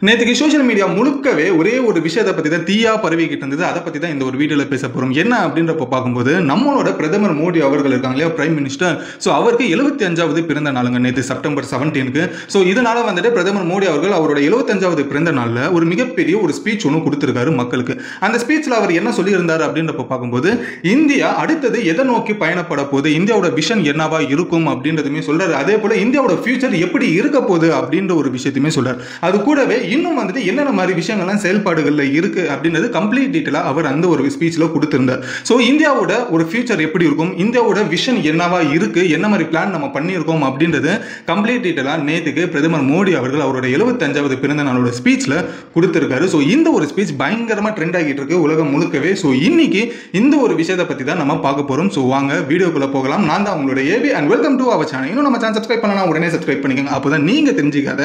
நேற்றுக்கு social media முழுக்கவே ஒரே ஒரு விஷயத்தை பற்றி தான் தீயா பரவிக்கிட்டு இருந்தது. அதை பற்றி தான் இந்த ஒரு வீடியோவில் பேச போகிறோம். என்ன அப்படின்றப்ப பார்க்கும்போது நம்மளோட பிரதமர் மோடி அவர்கள் இருக்காங்க இல்லையா, பிரைம் மினிஸ்டர். ஸோ அவருக்கு 75வது பிறந்த நாளுங்க நேற்று செப்டம்பர் 17க்கு. ஸோ இதனால வந்துட்டு பிரதமர் மோடி அவர்கள் அவரோட 75வது பிறந்த நாளில் ஒரு மிகப்பெரிய ஒரு ஸ்பீச் ஒன்று கொடுத்துருக்காரு மக்களுக்கு. அந்த ஸ்பீச்சில் அவர் என்ன சொல்லியிருந்தார் அப்படின்றப்ப பார்க்கும்போது இந்தியா அடுத்தது எதை நோக்கி பயணப்பட போகுது, இந்தியாவோட விஷன் என்னவா இருக்கும் அப்படின்றதுமே சொல்றாரு. அதே போல இந்தியாவோட ஃபியூச்சர் எப்படி இருக்க போகுது அப்படின்ற ஒரு விஷயத்தையுமே சொல்றாரு. அது கூடவே இன்னும் வந்துட்டு என்னென்ன மாதிரி விஷயங்கள்லாம் செயல்பாடுகள்ல இருக்கு அப்படின்றது கம்ப்ளீட் டீட்டெயிலா அவர் அந்த ஒரு ஸ்பீச்ல கொடுத்திருந்தார். ஸோ இந்தியாவோட ஒரு ஃபியூச்சர் எப்படி இருக்கும், இந்தியாவோட விஷன் என்னவா இருக்கு, என்ன மாதிரி பிளான் நம்ம பண்ணியிருக்கோம் அப்படின்றது கம்ப்ளீட் டீட்டெயிலா நேற்றுக்கு பிரதமர் மோடி அவர்கள் அவரோட 75வது பிறந்த நாளோட ஸ்பீச்ல கொடுத்திருக்காரு. ஸோ இந்த ஒரு ஸ்பீச் பயங்கரமா ட்ரெண்ட் ஆகிட்டு இருக்கு உலகம் முழுக்கவே. ஸோ இன்னைக்கு இந்த ஒரு விஷயத்தை பத்தி தான் நம்ம பார்க்க போறோம். ஸோ வாங்க வீடியோக்குள்ள போகலாம். நான் தான் உங்களோட A B and welcome to our channel. இன்னும் நம்ம சேனல் சப்ஸ்கிரைப் பண்ணலாம், உடனே சப்ஸ்கிரைப் பண்ணிக்கோங்க. அப்போதான் நீங்க தெரிஞ்சுக்காத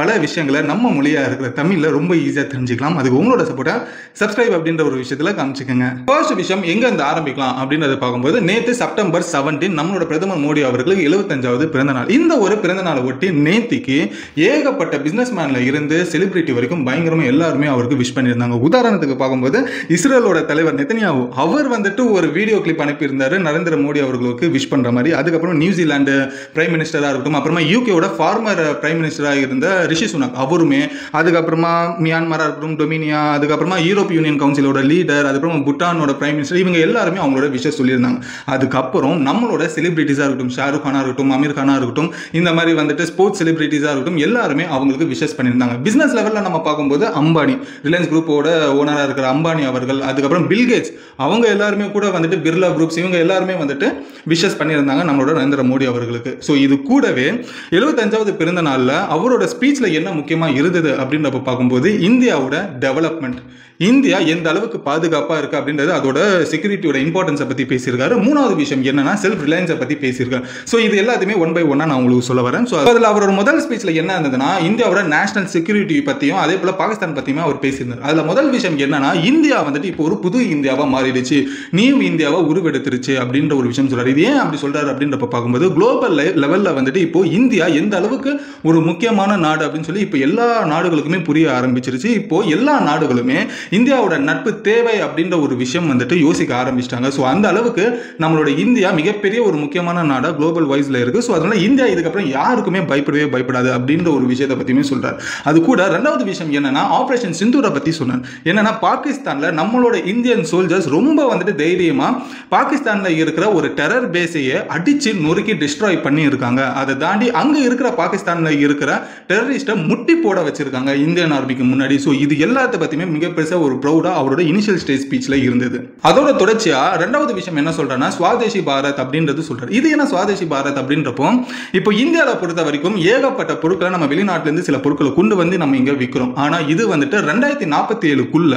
பல விஷயங்களை நம்ம மொழியா இருக்கிற தமிழ்ல ரொம்ப ஈஸியா தெரிஞ்சுக்கலாம். அதுக்கு உங்களோட சப்போர்ட்டா சப்ஸ்கிரைப் அப்படின்ற ஒரு விஷயத்துல காமிச்சுக்கோங்க. ஃபர்ஸ்ட் விஷயம் எங்க இருந்து ஆரம்பிக்கலாம் அப்படின்றத பார்க்கும்போது நேற்று செப்டம்பர் 17 நம்மளோட பிரதமர் மோடி அவர்களுக்கு 75வது பிறந்த நாள். இந்த ஒரு பிறந்த நாளை ஒட்டி நேத்திக்கு ஏகப்பட்ட பிசினஸ் மேன்ல இருந்து செலிபிரிட்டி வரைக்கும் பயங்கரமா எல்லாருமே அவருக்கு விஷ் பண்ணியிருந்தாங்க. உதாரணத்துக்கு பார்க்கும்போது இஸ்ரேலோட தலைவர் நெத்தன்யாஹூ அவர் வந்துட்டு ஒரு வீடியோ கிளிப் அனுப்பியிருந்தாரு நரேந்திர மோடி அவர்களுக்கு விஷ் பண்ற மாதிரி. அதுக்கப்புறம் நியூசிலாந்து பிரைம் மினிஸ்டரா இருக்கட்டும், அப்புறமா யூகேவோட ஃபார்மர் பிரைம் மினிஸ்டரா இருந்த ரிஷி சுனக் அவருமே, அதுக்கப்புறமா மியான்மரா இருக்கட்டும், டொமினியா, அதுக்கப்புறமா யூரோப் யூனியன் கவுன்சிலோட லீடர், அதுக்கப்புறம் பூட்டானோட பிரைம் மினிஸ்டர், இவங்க எல்லாருமே அவங்களோட விஷயம் சொல்லியிருந்தாங்க. அதுக்கப்புறம் நம்மளோட செலிபிரிட்டிஸா இருக்கட்டும், ஷாருக் கானா இருக்கட்டும், அமீர் கானா இருக்கட்டும், இந்த மாதிரி வந்துட்டு ஸ்போர்ட்ஸ் செலிபிரிட்டிஸா இருக்கட்டும், எல்லாருமே அவங்களுக்கு விஷஸ் பண்ணியிருந்தாங்க. பிசினஸ் லெவலில் நம்ம பார்க்கும்போது அம்பானி, ரிலையன்ஸ் குரூப்போட ஓனராக இருக்கிற அம்பானி அவர்கள், அதுக்கப்புறம் பில்கேட்ஸ், அவங்க எல்லாருமே கூட வந்துட்டு பிர்லா குரூப்ஸ், இவங்க எல்லாருமே வந்துட்டு விஷஸ் பண்ணியிருந்தாங்க நம்மளோட நரேந்திர மோடி அவர்களுக்கு. ஸோ இது கூடவே 75வது பிறந்த நாளில் அவரோட ஸ்பீச்சில் என்ன முக்கியமாக இருந்தது அப்படின்றப்ப பார்க்கும்போது இந்தியாவோட டெவலப்மெண்ட், இந்தியா எந்த அளவுக்கு பாதுகாப்பாக இருக்கு அப்படின்றது, அதோட செக்யூரிட்டியோட இம்பார்ட்டன்ஸை பற்றி பேசியிருக்காரு. மூணாவது விஷயம் என்னன்னா செல்ஃப் ரிலையன்ஸை பற்றி பேசியிருக்காரு. ஸோ இது எல்லாத்தையுமே ஒன் பை ஒன்னா நான் உங்களுக்கு சொல்ல வரேன். ஸோ அதில் அவரோட முதல் ஸ்பீச்சில் என்ன இருந்ததுன்னா இந்தியாவோட நேஷனல் செக்யூரிட்டி பற்றியும் அதே போல பாகிஸ்தான் பற்றியுமே அவர் பேசியிருந்தார். அதில் முதல் விஷயம் என்னன்னா இந்தியா வந்துட்டு இப்போ ஒரு புது இந்தியாவாக மாறிடுச்சு, நியூ இந்தியாவை உருவெடுத்துருச்சு அப்படின்ற ஒரு விஷயம் சொல்றாரு. இது ஏன் அப்படி சொல்றாரு அப்படின்றப்ப பார்க்கும்போது குளோபல் லெவலில் வந்துட்டு இப்போ இந்தியா எந்த அளவுக்கு ஒரு முக்கியமான நாடு அப்படின்னு சொல்லி இப்போ எல்லா நாடுகளுக்குமே புரிய ஆரம்பிச்சிருச்சு. இப்போ எல்லா நாடுகளுமே இந்தியாவோட நட்பு தேவை அப்படின்ற ஒரு விஷயம் வந்துட்டு யோசிக்க ஆரம்பிச்சிட்டாங்க. ஸோ அந்த அளவுக்கு நம்மளோட இந்தியா மிகப்பெரிய ஒரு முக்கியமான நாடா குளோபல் வைஸ்ல இருக்கு. ஸோ அதனால இந்தியா இதுக்கப்புறம் யாருக்குமே பயப்படவே பயப்படாது அப்படின்ற ஒரு விஷயத்தை பத்தியுமே சொல்றாரு. அது கூட ரெண்டாவது விஷயம் என்னன்னா ஆபரேஷன் சிந்தூரை பத்தி சொன்னார். என்னன்னா பாகிஸ்தான்ல நம்மளோட இந்தியன் சோல்ஜர்ஸ் ரொம்ப வந்துட்டு தைரியமா பாகிஸ்தான்ல இருக்கிற ஒரு டெரர் பேஸையே அடிச்சு நொறுக்கி டிஸ்ட்ராய் பண்ணி இருக்காங்க. அதை தாண்டி அங்க இருக்கிற பாகிஸ்தான்ல இருக்கிற டெரரிஸ்ட்டை முட்டி போட வச்சிருக்காங்க இந்தியன் ஆர்மிக்கு முன்னாடி. ஸோ இது எல்லாத்த பத்தியுமே மிகப்பெரிய ஒரு ப்ரௌடா அவரோட இனிஷியல் ஸ்டேஜ் ஸ்பீச்ல இருந்தது. அதோட தொடர்ச்சியா ரெண்டாவது விஷயம் என்ன சொல்றேன்னா ஸ்வாதேசி பாரத் அப்படின்றது சொல்றாரு. இது என்ன ஸ்வாதேசி பாரத் அப்படின்றப்போ இப்போ இந்தியாவை பொறுத்த வரைக்கும் ஏகப்பட்ட பொருட்களை நம்ம வெளிநாட்டுல இருந்து சில பொருட்களை கொண்டு வந்து நம்ம இங்க விற்கிறோம். ஆனா இது வந்துட்டு 2047க்குள்ள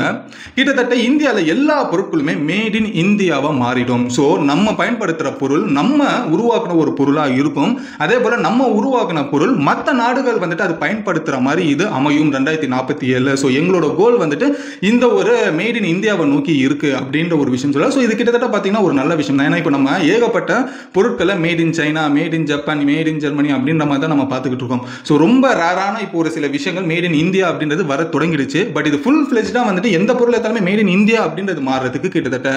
கிட்டத்தட்ட இந்தியாவில் எல்லா பொருட்களுமே மேட் இன் இந்தியாவா மாறிடும். ஸோ நம்ம பயன்படுத்துற பொருள் நம்ம உருவாக்குன ஒரு பொருளா இருக்கும். அதே போல நம்ம உருவாக்குன பொருள் மற்ற நாடுகள் வந்துட்டு அது பயன்படுத்துற மாதிரி இது அமையும் 2047. ஸோ எங்களோட கோல் வந்துட்டு இந்த ஒரு மேட் இன் இந்தியாவை நோக்கி இருக்கு அப்படின்ற ஒரு விஷயம் சொல்ல. ஸோ இது கிட்டத்தட்ட பார்த்தீங்கன்னா ஒரு நல்ல விஷயம் தான். ஏன்னா இப்போ நம்ம ஏகப்பட்ட பொருட்களை made in China, made in Japan, made in Germany அப்படின்ற மாதிரி தான் நம்ம பார்த்துக்கிட்டு இருக்கோம். ஸோ ரொம்ப ரேரான இப்போ ஒரு சில விஷயங்கள் மேட் இன் இந்தியா அப்படின்றது வர தொடங்கிடுச்சு. பட் இது ஃபுல் ஃபிளெஜ்டாக வந்துட்டு எந்த பொருள் எடுத்தாலுமே மேட் இன் இந்தியா அப்படின்றது மாறுறதுக்கு கிட்டத்தட்ட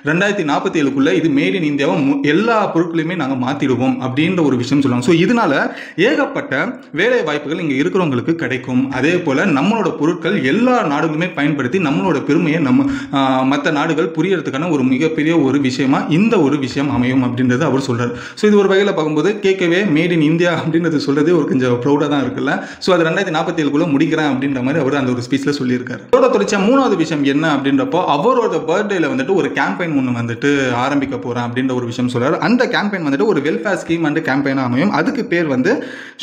2047க்குள்ள இது மேட் இன் இந்தியாவை எல்லா பொருட்களையுமே நாங்கள் மாற்றிடுவோம் அப்படின்ற ஒரு விஷயம் சொல்லுவாங்க. ஸோ இதனால ஏகப்பட்ட வேலை வாய்ப்புகள் இங்கே இருக்கிறவங்களுக்கு கிடைக்கும். அதே போல நம்மளோட பொருட்கள் எல்லா நாடுகளுமே பயன்படுத்தி நம்மளோட பெருமையை நம்ம மற்ற நாடுகள் புரியறதுக்கான ஒரு மிகப்பெரிய ஒரு விஷயமா இந்த ஒரு விஷயம் அமையும் அப்படின்றது அவர் சொல்றாரு. ஸோ இது ஒரு வகையில் பார்க்கும்போது கேட்கவே மேட் இன் இந்தியா அப்படின்றது சொல்றது ஒரு கொஞ்சம் ப்ரௌடாக தான் இருக்குல்ல. ஸோ அது 2047க்குள்ள முடிக்கிறேன் அப்படின்ற மாதிரி அவர் அந்த ஒரு ஸ்பீச்ல சொல்லியிருக்காரு. அதோட தொடர்ச்சியா மூணாவது விஷயம் என்ன அப்படின்றப்போ அவரோட பர்த்டேல வந்துட்டு ஒரு கேம்பெயின் ஒன்று வந்துட்டு ஆரம்பிக்க போறேன் அப்படின்ற ஒரு விஷயம் சொல்றாரு. அந்த கேம்பெயின் வந்துட்டு ஒரு வெல்ஃபேர் ஸ்கீம் அண்ட் கேம்பெயினா அமையும். அதுக்கு பேர் வந்து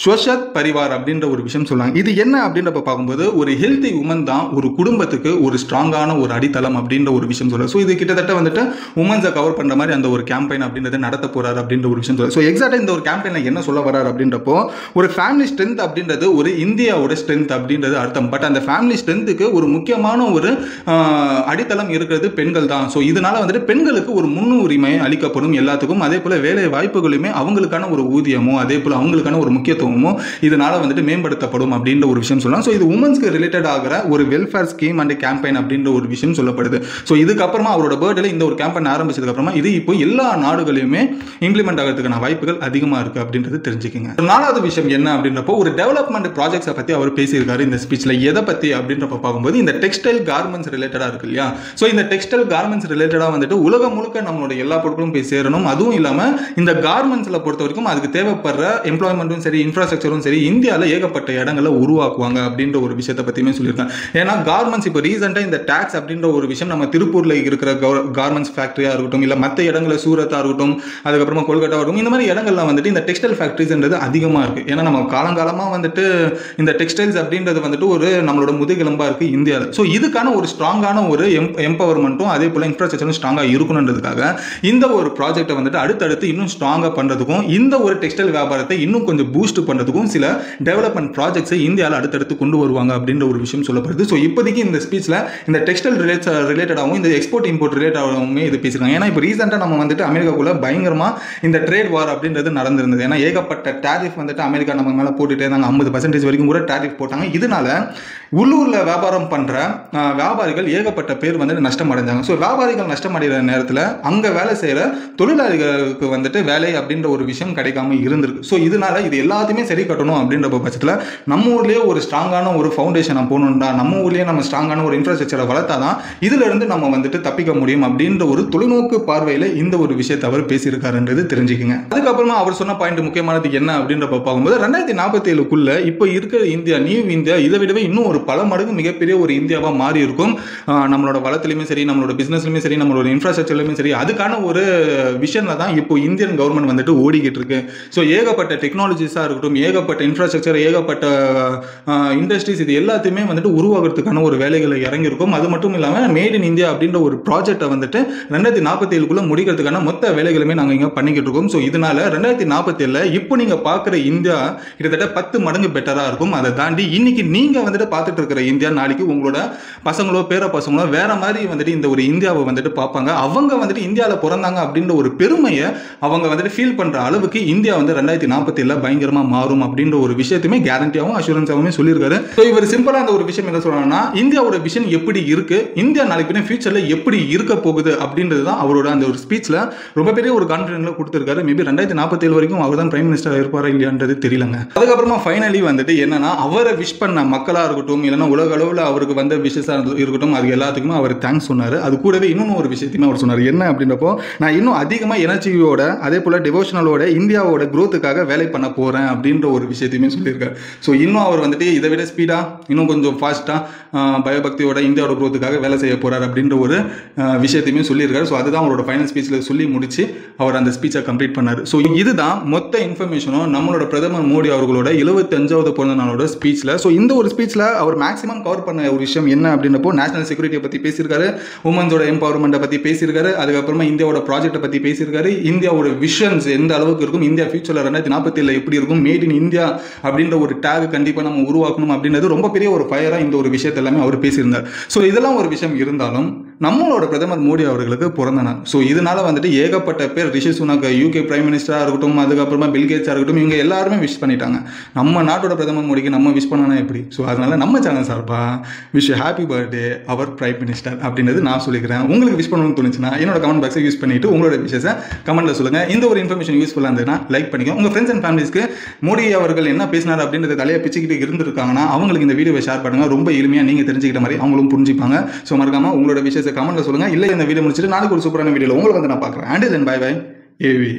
ஸ்வச்சத் பரிவார் அப்படின்ற ஒரு விஷயம் சொல்றாங்க. இது என்ன அப்படின்றப்ப பார்க்கும்போது ஒரு ஹெல்தி உமன் தான் ஒரு குடும்பத்துக்கு ஒரு ஸ்ட்ராங்கான ஒரு அடித்தளம் அப்படின்ற ஒரு விஷயம் சொல்றாரு. ஸோ இது கிட்டத்தட்ட வந்துட்டு உமன்ஸை கவர் பண்ற மாதிரி அந்த ஒரு கேம்பெயின் அப்படின்றத நடத்த போறாரு அப்படின்ற ஒரு விஷயம் சொல்றாரு. ஸோ எக்ஸாக்டா இந்த ஒரு கேம்பெயின்ல என்ன சொல்ல வராரு அப்படின்றப்போ ஒரு ஃபேமிலி ஸ்ட்ரென்த் அப்படின்றது ஒரு இந்தியாவோட ஸ்ட்ரென்த் அப்படின்றது அர்த்தம். பட் அந்த ஃபேமிலி ஸ்ட்ரென்த்துக்கு ஒரு முக்கியமான ஒரு அடித்தளம் இருக்கிறது பெண்கள் தான். ஸோ இதனால வந்துட்டு பெண்களுக்கு ஒரு முன்னுரிமை அளிக்கப்படும் எல்லாத்துக்கும். அதே போல வேலை வாய்ப்புகளுமே அவங்களுக்கான ஒரு ஊதியமோ அதே போல அவங்களுக்கான ஒரு முக்கியத்துவமோ இதனால வந்துட்டு மேம்படுத்தப்படும் அப்படின்ற ஒரு விஷயம் சொல்லலாம். சொல்லலாம். ஸோ இது உமன்ஸ்க்கு ரிலேட்டட் ஆகிற ஒரு வெல்ஃபேர் ஸ்கீம் அண்ட் கேம்பெயின் அப்படின்ற ஒரு விஷயம் சொல்லப்படுது. ஸோ இதுக்கப்புறமா அவரோட பர்த்டேல இந்த ஒரு கேம்பெயின் ஆரம்பிச்சதுக்கு அப்புறமா இது இப்போ எல்லா நாடுகளையுமே இம்ப்ளிமெண்ட் ஆகிறதுக்கான வாய்ப்புகள் அதிகமாக இருக்கு அப்படின்றது தெரிஞ்சுக்கங்க. நாலாவது விஷயம் என்ன அப்படின்றப்போ ஒரு டெவலப்மெண்ட் ப்ராஜெக்ட்ஸை பற்றி அவர் பேசியிருக்காரு இந்த ஸ்பீச்சில். எதை பற்றி அப்படின்றப்ப பார்க்கும்போது இந்த டெக்ஸ்டைல் கார்மெண்ட்ஸ் ரிலேட்டடாக இருக்கு இல்லையா. ஸோ இந்த டெக்ஸ்டைல் கார்மெண்ட்ஸ் ரிலேட்டடாக வந்துட்டு உலகம் முழுக்க நம்மளோட எல்லா பொருட்களும் போய் சேரணும். அதுவும் இல்லாமல் இந்த கார்மெண்ட்ஸில் பொறுத்த வரைக்கும் அதுக்கு தேவைப்படுற எம்ப்ளாய்மெண்ட்டும் சரி இன்ஃப்ராஸ்ட்ரக்சரும் சரி இந்தியாவில் ஏகப்பட்ட இடங்களை உருவாக்குவாங்க அப்படின்ற ஒரு விஷயத்தை பற்றியுமே சொல்லியிருக்காங்க. ஏன்னா கார்மெண்ட்ஸ் இப்போ ரீசெண்டாக இந்த டாக்ஸ் அப்படின்ற ஒரு விஷயம் நம்ம திருப்பூரில் இருக்கிற கார்மெண்ட்ஸ் ஃபேக்டரியாக இருக்கட்டும் இல்லை மற்ற இடங்களில் சூரத்தாக இருக்கட்டும் அதுக்கப்புறமா கொல்கட்டா இருக்கட்டும் இந்த மாதிரி இடங்கள்லாம் வந்துட்டு இந்த டெக்ஸ்டைல் ஃபேக்டரிஸ்ன்றது அதிகமாக இருக்குது. ஏன்னா நம்ம காலங்காலமாக வந்துட்டு இந்த டெக்ஸ்டைல்ஸ் அப்படின்றது வந்துட்டு ஒரு நம்மளோட முதுகெலும்பாக இருக்குது இந்தியாவில். ஸோ இதுக்கான ஒரு ஸ்ட்ராங்கான ஒரு எம்பவர்மெண்ட்டும் அதே போல் இன்ஃப்ராஸ்ட்ரக்சரும் ஸ்ட்ராங்காக இருக்கணுன்றதுக்காக இந்த ஒரு ப்ராஜெக்டை வந்துட்டு அடுத்தடுத்து இன்னும் ஸ்ட்ராங்காக பண்ணுறதுக்கும் இந்த ஒரு டெக்ஸ்டைல் வியாபாரத்தை இன்னும் கொஞ்சம் பூஸ்ட் பண்ணுறதுக்கும் சில டெவலப்மெண்ட் ப்ராஜெக்ட்ஸை இந்தியாவில் அடுத்தடுத்து கொண்டு வருவாங்க அப்படின்ற ஒரு விஷயம் சொல்லப்படுது. ஸோ இப்போதைக்கு இந்த ஸ்பீச்சில் இந்த டெக்ஸ்டைல் ரிலேட்டடாகவும் இந்த எக்ஸ்போர்ட் இம்போர்ட் ரிலேட்டடாகவுமே இது பேசியிருக்காங்க. ஏன்னா இப்போ ரீசெண்டாக நம்ம வந்துட்டு அமெரிக்காக்குள்ள பயங்கரமாக இந்த ட்ரேட் வார் அப்படின்றது நடந்திருந்தது. ஏன்னா ஏகப்பட்ட டேரிஃப் வந்துட்டு அமெரிக்கா நம்ம மேலே போட்டுட்டே இருந்தாங்க. 50% வரைக்கும் கூட டேரிஃப் போட்டாங்க. இதனால உள்ளூரில் வியாபாரம் பண்ணுற வியாபாரிகள் ஏகப்பட்ட பேர் வந்துட்டு நஷ்டம் அடைஞ்சாங்க. ஸோ வியாபாரிகள் நஷ்டம் அடைகிற நேரத்தில் அங்கே வேலை செய்கிற தொழிலாளிகளுக்கு வந்துட்டு வேலை அப்படின்ற ஒரு விஷயம் கிடைக்காம இருந்திருக்கு. ஸோ இதனால இது எல்லாத்தையுமே சரி கட்டணும் அப்படின்ற பட்சத்தில் நம்ம ஊர்லேயே ஒரு ஸ்ட்ராங்கான ஒரு ஃபவுண்டேஷனை போகணும்டா, நம்ம ஊர்லேயே நம்ம ஸ்ட்ராங்கான ஒரு இன்ஃப்ராஸ்ட்ரக்சரை வளர்த்தா தான் இதிலிருந்து நம்ம வந்துட்டு தப்பிக்க முடியும் அப்படின்ற ஒரு தொலைநோக்கு பார்வையில் இந்த ஒரு விஷயத்தை அவர் பேசியிருக்காருன்றது தெரிஞ்சுக்குங்க. அதுக்கப்புறமா அவர் சொன்ன பாயிண்ட் முக்கியமானது என்ன அப்படின்றப்ப பார்க்கும்போது 2047க்குள்ள இப்போ இருக்கிற இந்தியா நியூ இந்தியா இதை விடவே இன்னும் ஒரு பல மடங்கு மிகப்பெரிய ஒரு இந்தியாவாக மாறி இருக்கும். நம்மளோட வளத்திலுமே சரி நம்மளோட பிசினஸ்லையுமே சரி நம்மளோட இன்ஃப்ராஸ்ட்ரக்சர்லையுமே சரி அதுக்கான ஒரு விஷனில் தான் இப்போ இந்தியன் கவர்மெண்ட் வந்துட்டு ஓடிக்கிட்டு இருக்கு. ஸோ ஏகப்பட்ட டெக்னாலஜிஸாக இருக்கட்டும் ஏகப்பட்ட இன்ஃப்ராஸ்ட்ரக்சர் ஏகப்பட்ட இண்டஸ்ட்ரீஸ் இது எல்லாத்தையுமே வந்துட்டு உருவாகிறதுக்கான ஒரு வேலைகளை இறங்கியிருக்கும். அது மட்டும் இல்லாமல் மேட் இன் இந்தியா அப்படின்ற ஒரு ப்ராஜெக்டை வந்துட்டு 2047க்குள்ள முடிக்கிறதுக்கான மொத்த வேலைகளுமே நாங்கள் இங்கே பண்ணிக்கிட்டு இருக்கோம். ஸோ இதனால 2047 இப்போ நீங்கள் பார்க்குற இந்தியா கிட்டத்தட்ட 10 மடங்கு பெட்டராக இருக்கும். அதை தாண்டி இன்னைக்கு நீங்கள் வந்துட்டு பார்த்துட்டு இருக்கிற இந்தியா நாளைக்கு உங்களோட பசங்களோ பேர பசங்களோ வேற மாதிரி வந்துட்டு இந்த ஒரு இந்தியாவை வந்துட்டு பார்ப்பாங்க. அவங்க வந்துட்டு இந்தியாவில் பிறந்தாங்க அப்படின்ற ஒரு பெருமையை அவங்க வந்துட்டு ஃபீல் பண்ணுற அளவுக்கு இந்தியா வந்து 2047 பயங்கரமாக மாறும் அப்படின்ற ஒரு விஷயத்தையுமே கேரண்டியாகவும் அஷூரன்ஸாகவும் சொல்லியிருக்காரு. ஸோ இவர் சிம்பிளாக அந்த ஒரு விஷயம் என்ன சொல்றாங்கன்னா இந்தியாவோட விஷன் எப்படி இருக்கு இந்தியா நாளைக்கு ஃபியூச்சரில் எப்படி இருக்க போகுது அப்படின்றது தான் அவரோட அந்த ஒரு ஸ்பீச்சில் ரொம்ப பெரிய ஒரு கான்ஃபிடென்ட்ல கொடுத்துருக்காரு. மேபி 2047 வரைக்கும் அவர் தான் பிரைம் மினிஸ்டர் இருப்பாரா இல்லையான்றது தெரியலங்க. அதுக்கப்புறமா ஃபைனலி வந்துட்டு என்னன்னா அவரை விஷ் பண்ண மக்களாக இருக்கட்டும் இல்லைன்னா உலக அளவில் அவருக்கு வந்த விஷயஸாக இருக்கட்டும் அது எல்லாத்துக்குமே அவர் தேங்க்ஸ் சொன்னார். அது கூடவே இன்னொன்று ஒரு விஷயத்தையுமே அவர் சொன்னார். என்ன அப்படின்றப்போ நான் இன்னும் அதிகமாக எனர்ஜியோட அதே போல் டிவோஷனலோட இந்தியாவோட க்ரோத்துக்காக வேலை பண்ண போகிறேன் அப்படின்ற ஒரு விஷயத்தையுமே சொல்லியிருக்காரு. ஸோ இன்னும் அவர் வந்துட்டு இதை விட ஸ்பீடாக இன்னும் கொஞ்சம் ஃபாஸ்ட்டாக பயபக்தியோட இந்தியாவோட க்ரோத்துக்காக வேலை செய்ய போகிறார் அப்படின்ற ஒரு விஷயத்தையுமே சொல்லியிருக்காரு. ஸோ அதுதான் அவரோட ஃபைனல் ஸ்பீச்சில் சொல்லி முடிச்சு அவர் அந்த ஸ்பீச்சை கம்ப்ளீட் பண்ணார். ஸோ இதுதான் மொத்த இன்ஃபர்மேஷனும் நம்மளோட பிரதமர் மோடி அவர்களோட 75வது பிறந்த நாளோட ஸ்பீச்சில். ஸோ இந்த ஒரு ஸ்பீச்சில் அவர் மேக்ஸிமம் கவர் பண்ண ஒரு விஷயம் என்ன அப்படின்றப்போ நேஷனல் செக்யூரிட்டியை பற்றி பேசியிருக்காரு, உமன்ஸோட எம்பவர்மெண்ட்டை பற்றி பேசியிருக்காரு, அதுக்கப்புறமா இந்தியாவோட ப்ராஜெக்ட்டை பற்றி பேசியிருக்காரு, இந்தியாவோட விஷன்ஸ் எந்த அளவுக்கு இருக்கும், இந்தியா ஃபியூச்சரில் 2047 எப்படி இருக்கும், மேட் இன் இந்தியா அப்படின்ற ஒரு டேக் கண்டிப்பாக நம்ம உருவாக்கணும் அப்படின்றது ரொம்ப பெரிய ஒரு ஃபயராக இந்த ஒரு விஷயத்தை எல்லாமே அவர் பேசியிருந்தார். ஸோ இதெல்லாம் ஒரு விஷயம் இருந்தாலும் நம்மளோட பிரதமர் மோடி அவர்களுக்கு பிறந்த நாள். ஸோ இதனால வந்துட்டு ஏகப்பட்ட பேர் ரிஷி சுனக் யூகே பிரைம் மினிஸ்டராக இருக்கட்டும் அதுக்கப்புறமா பில்கேட்ஸாக இருக்கட்டும் இவங்க எல்லாருமே விஷ் பண்ணிட்டாங்க. நம்ம நாட்டோட பிரதமர் மோடிக்கு நம்ம விஷ் பண்ணனா எப்படி? ஸோ அதனால நம்ம சேனல் சார்பா விஷ் ஹாப்பி பர்த்டே அவர் பிரைம் மினிஸ்டர் அப்படின்றது நான் சொல்லிக்கிறேன். உங்களுக்கு விஷ் பண்ணணும்னு தோணுச்சுன்னா என்னோட கமெண்ட் பாக்ஸை யூஸ் பண்ணிட்டு உங்களோட விஷயத்தை கமெண்ட்டில் சொல்லுங்கள். இந்த ஒரு இன்ஃபர்மேஷன் யூஸ்ஃபுல்லாக இருந்ததுன்னா லைக் பண்ணிக்கோங்க. உங்கள் ஃப்ரெண்ட்ஸ் அண்ட் ஃபேமிலிஸ்க்கு மோடி அவர்கள் என்ன பேசினார் அப்படின்றத தலையை பிச்சுக்கிட்டு இருந்திருக்காங்கன்னா அவங்களுக்கு இந்த வீடியோவை ஷேர் பண்ணுங்கள். ரொம்ப எளிமையாக நீங்கள் தெரிஞ்சுக்கிட்ட மாதிரி அவங்களும் புரிஞ்சுப்பாங்க. ஸோ மறக்காம உங்களோட விஷயத்தை கமெண்ட்டில் சொல்லுங்கள். இல்லை இந்த வீடியோ முடிச்சுட்டு நாளைக்கு ஒரு சூப்பரான வீடியோவில் உங்களை வந்து நான் பார்க்குறேன். And then bye bye AV.